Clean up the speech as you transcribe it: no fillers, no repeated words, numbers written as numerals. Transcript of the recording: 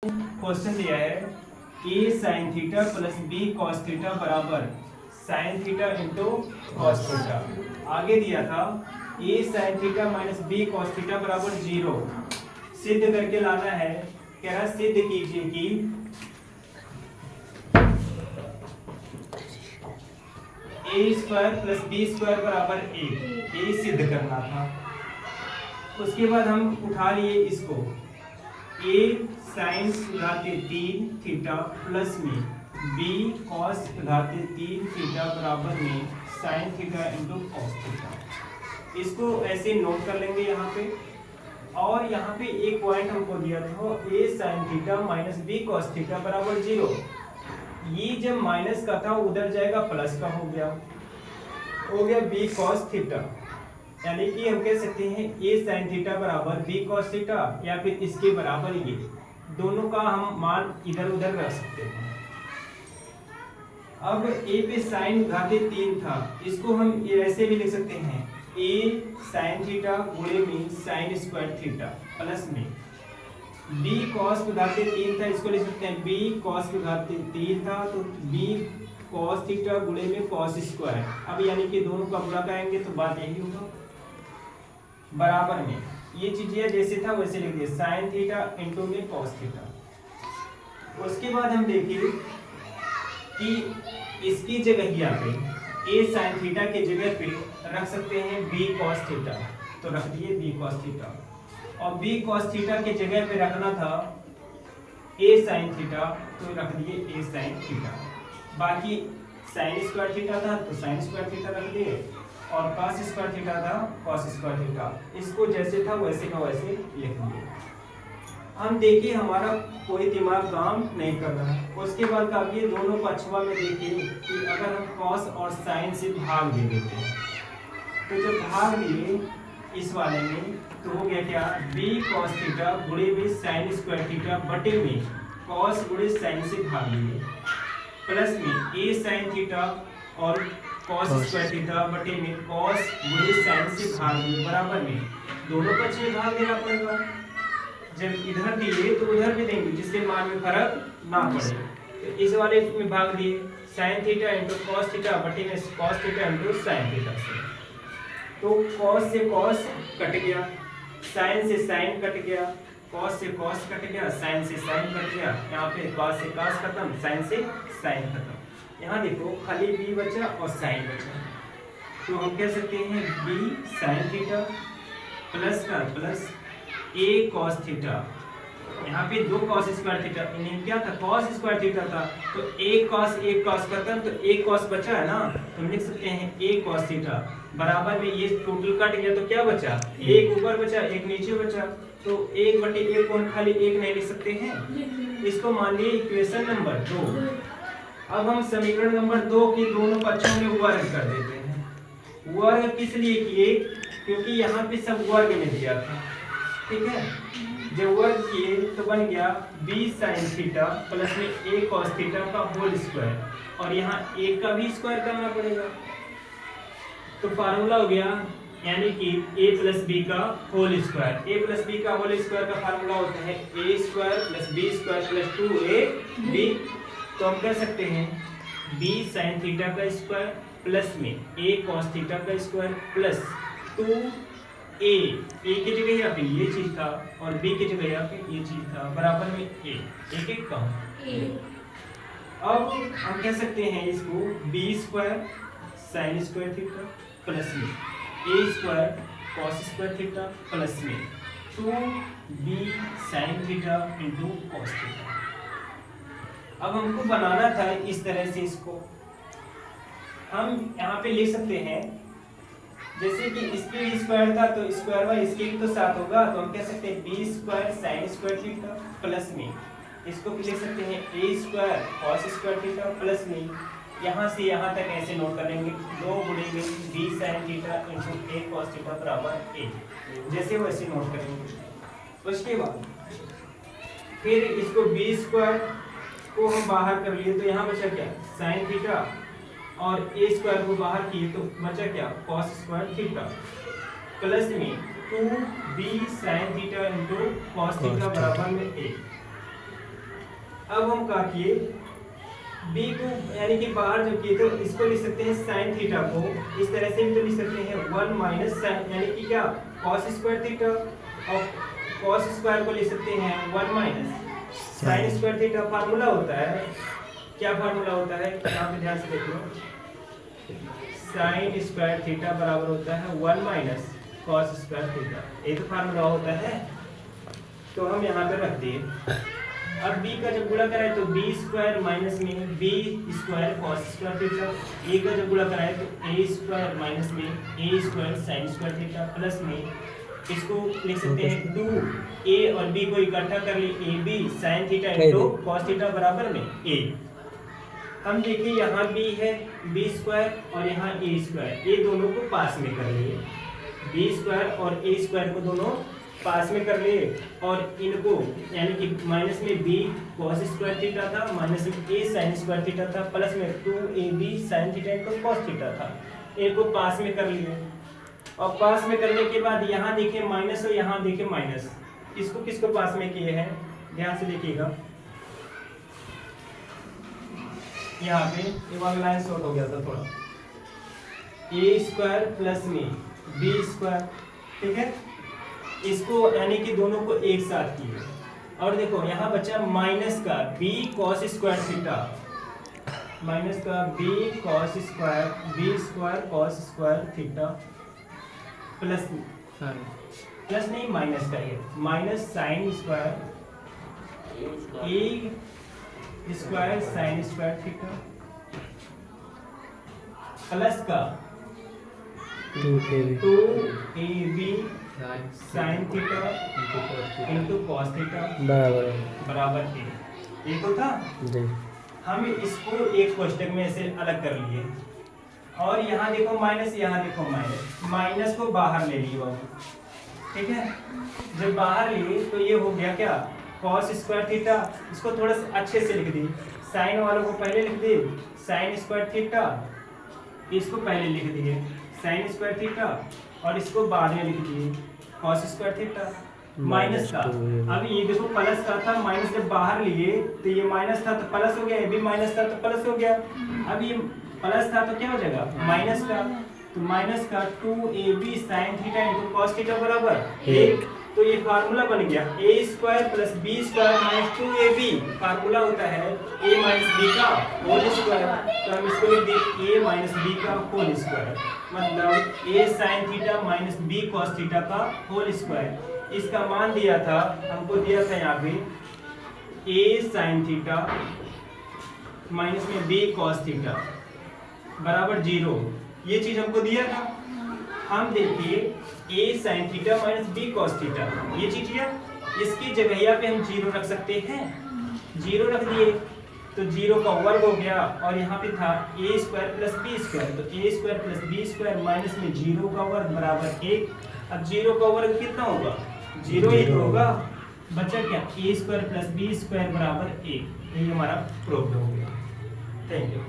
Question दिया है A sine theta plus B cos theta बराबर sine theta into cos theta. आगे दिया था A sine theta minus B cos theta बराबर 0 सिद्ध करके लाना है। कह रहा सिद्ध कीजिए कि ए स्क्वायर प्लस बी स्क्वायर बराबर ए सिद्ध करना था। उसके बाद हम उठा लिए इसको ए साइन घाते 3 थीटा प्लस में बी कॉस घाते 3 थीटा बराबर में sign theta into cos theta. इसको ऐसे नोट कर लेंगे यहाँ पे। और यहाँ पे एक पॉइंट हमको दिया था A sine theta minus B cos theta बराबर 0। ये जब माइनस का था उधर जाएगा प्लस का हो गया बी कॉस थीटा। यानी कि हम कह सकते हैं ए साइन थीटा बराबर बी कॉस थीटा या फिर इसके बराबर ये दोनों का हम मान इधर उधर रख सकते हैं। अब ए पे साइन घाते 3 था, इसको हम ऐसे भी लिख सकते हैं ए साइन थीटा गुणे में साइन स्क्वायर थीटा प्लस में बी कॉस घाते 3 था, इसको लिख सकते हैं बी कॉस घाते 3 था तो बी कॉस थीटा गुणे में कॉस स्क्वायर। अब यानी कि दोनों का गुणा करेंगे तो बात यही होगा बराबर में ये चीजें जैसे था वैसे लिख दिए साइन थीटा इंटू में कॉस थीटा। उसके बाद हम देखिए कि इसकी जगह यहाँ पे ए साइन थीटा के जगह पे रख सकते हैं बी कॉस थीटा, तो रख दिए बी कॉस थीटा। और बी कॉस थीटा के जगह पे रखना था ए साइन थीटा, तो रख दिए ए साइन थीटा। बाकी साइन स्क्वायर थीटा था तो साइन स्क्वायर थीटा रख दिए और कॉस स्क्वायर थीटा था कॉस स्क्वायर थीटा। इसको जैसे था वैसे का वैसे लिख दिए। हम देखिए हमारा कोई दिमाग काम नहीं कर रहा है। उसके बाद का ये दोनों पक्षवा में देखिए कि अगर हम कॉस और साइन से भाग दे देते हैं तो जब भाग दिए इस वाले में तो हो गया क्या बी कॉस थीटा गुणे में साइन स्क्वायर थीटा बटे में कॉस गुणे साइन से भाग दिए प्लस में ए साइन थीटा और कॉस स्क्वायर थीटा बटे में कॉस गुणे साइन से भाग दिए बराबर में दोनों पक्ष में भाग देना पड़ेगा। जब इधर दिए तो उधर भी देंगे जिससे मान में फर्क ना पड़े। तो इस वाले में भाग दिए sign theta into cos theta बटे में cos theta into sine theta से। तो कॉस से कॉस कट गया, साइन से साइन कट गया, कॉस से कॉस कट गया, साइन से साइन कट गया। यहाँ पे कॉस से कॉस खत्म, साइन से साइन खत्म। यहाँ देखो खाली बी बचा और साइन बचा, तो हम कह सकते हैं बी साइन थीटा प्लस का प्लस ए कॉस थीटा। यहाँ पे दो कॉस स्क्वायर थीटा, इन्हें क्या था कॉस स्क्वायर थीटा था, तो एक कॉस खत्म तो एक कॉस बचा है ना, तो हम लिख सकते हैं ए कॉस थीटा बराबर में ये टोटल कट गया तो क्या बचा एक ऊपर बचा एक नीचे बचा, तो एक बटे एक को हम खाली एक नहीं लिख सकते हैं। इसको मान लिए इक्वेशन नंबर 2। अब हम समीकरण नंबर 2 की दोनों पक्षों में वर्ग कर देते हैं। वर्ग किस लिए किए क्योंकि यहाँ पे सब वर्ग में दिया था, ठीक है। जब वर्ग किए तो बन गया बी साइन थीटा प्लस में ए कॉस थीटा का होल स्क्वायर और यहाँ ए का भी स्क्वायर करना पड़ेगा। तो फार्मूला हो गया यानी कि a प्लस बी का whole square. a plus B का होल स्क्वायर का फार्मूला होता है a square plus B square plus 2ab। तो हम कह सकते हैं b साइन थीटा का स्क्वायर प्लस में a कॉस थीटा का स्क्वायर प्लस 2a की जगह यहाँ पे ये चीज था और b की जगह यहाँ पे ये चीज था बराबर में a एक एक कम। अब हम कह सकते हैं इसको b square sine square theta plus में a square cos square theta plus में 2b sign theta into cos theta. अब हमको बनाना था इस तरह से, इसको हम यहाँ पे लिख सकते हैं जैसे कि इसके भी स्क्वायर था तो स्क्वायर बाय इसके भी तो साथ होगा, तो हम कह सकते हैं B square sine square theta plus में इसको भी लिख सकते हैं A square cos square theta plus में यहाँ से यहाँ तक ऐसे नोट कर लेंगे 2 गुणे में बी साइन थीटा इंटू ए कॉस थीटा बराबर ए, जैसे वैसे नोट करेंगे। उसके बाद फिर इसको बी स्क्वायर को हम बाहर कर लिए तो यहाँ बचा क्या साइन थीटा और ए स्क्वायर को बाहर किए तो बचा क्या कॉस स्क्वायर थीटा प्लस में 2b sign theta into cos theta बराबर में a। अब हम क्या किए, b को यानी कि बाहर जो किए तो इसको लिख सकते हैं sin थीटा को इस तरह से भी तो लिख सकते हैं 1 माइनस sin यानी कि क्या cos स्क्वायर थीटा, और cos स्क्वायर को लिख सकते हैं 1 minus sin square theta. Formula होता है, क्या फार्मूला होता है, यहाँ पे ध्यान से देख लो, sin स्क्वायर थीटा बराबर होता है 1 माइनस cos स्क्वायर थीटा, ये तो फार्मूला होता है। तो हम यहाँ पे रख दिए। अब b का जब गुणा कराए तो b स्क्वायर माइनस में b square cos square theta, a का जब गुणा कराए तो a स्क्वायर माइनस में a square sin square theta, plus में इसको लिख सकते हैं 2a और b को इकट्ठा कर लिए ab sin theta into cos theta बराबर में a। हम देखिए यहाँ b है b स्क्वायर और यहाँ a स्क्वायर, ये दोनों को पास में कर लिए, b स्क्वायर और a स्क्वायर को दोनों पास में कर लिए, और इनको यानी कि माइनस में b cos स्क्वायर थीटा था, माइनस में a sin स्क्वायर थीटा था, प्लस में 2ab sin theta into cos theta था, इनको पास में कर लिए। और पास में करने के बाद यहाँ देखिए माइनस और यहाँ देखिए माइनस, इसको किसको पास में किए हैं, ध्यान से देखिएगा, यहाँ पे ये वाला लाइन शॉर्ट हो गया था थोड़ा, a स्क्वायर प्लस में b स्क्वायर, ठीक है, इसको यानी कि दोनों को एक साथ किए। और देखो यहाँ बचा माइनस का b cos square theta, minus का b cos square b square cos square theta, plus नहीं माइनस का, ये minus sine square a square sine square theta, plus का 2ab sine theta into cos theta बराबर a। ये तो था जी। हम इसको एक कोष्टक में ऐसे अलग कर लिए, और यहाँ देखो माइनस, यहाँ देखो माइनस, माइनस को बाहर ले लिए बाबू, ठीक है। जब बाहर लिए तो ये हो गया क्या, cos स्क्वायर थीटा, इसको थोड़ा सा अच्छे से लिख दी, साइन वालों को पहले लिख दी साइन स्क्वायर थीटा, इसको पहले लिख दिए साइन स्क्वायर थीटा, और इसको बाद में लिख दिए cos स्क्वायर थीटा, माइनस का। अब ये देखो प्लस का था, माइनस जब बाहर लिए तो ये माइनस था तो प्लस हो गया, ये भी माइनस था तो प्लस हो गया। अब ये प्लस था तो क्या हो जाएगा माइनस का, तो माइनस का 2ab sin theta into cos theta बराबर 1। तो ये फार्मूला बन गया a square plus b square minus 2ab, formula होता है a माइनस b का होल स्क्वायर, तो हम इसको लिख दें a माइनस b का होल स्क्वायर, मतलब a sin theta minus b cos theta का होल स्क्वायर। इसका मान दिया था, हमको दिया था यहाँ पे a sin थीटा माइनस में b cos थीटा बराबर 0, ये चीज हमको दिया था। हम देखिए a sin theta minus b cos theta, ये चीज है, इसकी जगह पे हम 0 रख सकते हैं, 0 रख दिए तो 0 का वर्ग हो गया, और यहाँ पे था a square plus b square, तो a square plus b square minus में 0 का वर्ग बराबर 1। अब 0 का वर्ग कितना होगा, 0 ही तो होगा, बचा क्या a square plus b square बराबर 1। यही हमारा प्रॉब्लम हो गया। Thank you.